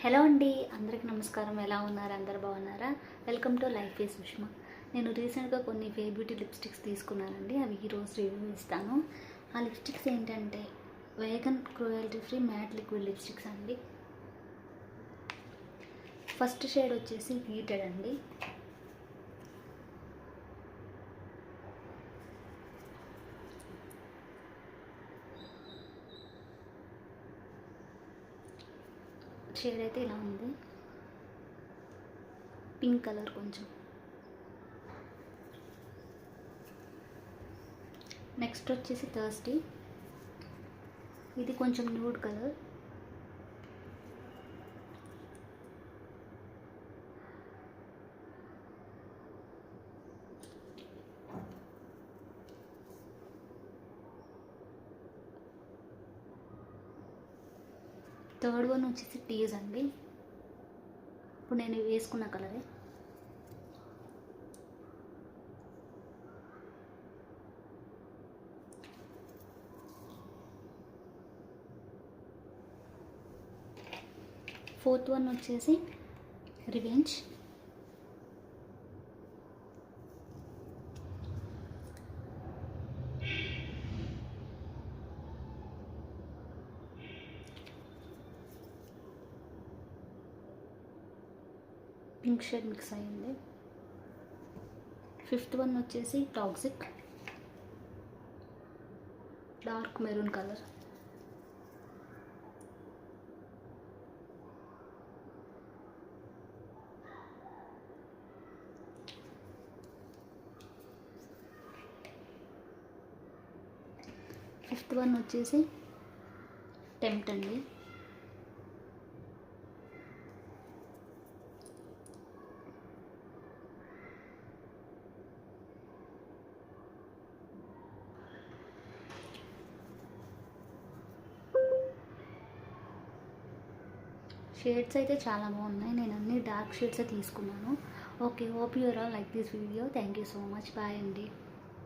Hello అండి, అందరికి నమస్కారం. ఎలా ఉన్నారు? అందరు బాగున్నారా? Welcome to life is Sushma. నేను రీసెంట్గా కొన్ని ఫే బ్యూటీ లిప్స్టిక్స్ తీసుకున్నానండి. అవి ఈరోజు రివ్యూ ఇస్తాను. ఆ లిప్స్టిక్స్ ఏంటంటే vegan cruelty free matte liquid lipsticks అండి. ఫస్ట్ షేడ్ వచ్చేసి హీటెడ్ అండి. షేడ్ అయితే ఇలా ఉంది, పింక్ కలర్ కొంచెం. నెక్స్ట్ వచ్చేసి థర్స్టీ, ఇది కొంచెం న్యూడ్ కలర్. థర్డ్ వన్ వచ్చేసి టీజ్ అండి. ఇప్పుడు నేను వేసుకున్న కలరే. ఫోర్త్ వన్ వచ్చేసి రివెంజ్. పింక్ షేడ్ మిక్స్ అయ్యింది. ఫిఫ్త్ వన్ వచ్చేసి toxic, dark maroon colour. Fifth one వచ్చేసి టెంప్ట్ అండి. షేడ్స్ అయితే చాలా బాగున్నాయి. నేను అన్ని డార్క్ షేడ్సే తీసుకున్నాను. Okay, hope your all like this video. Thank you so much. Bye అండి.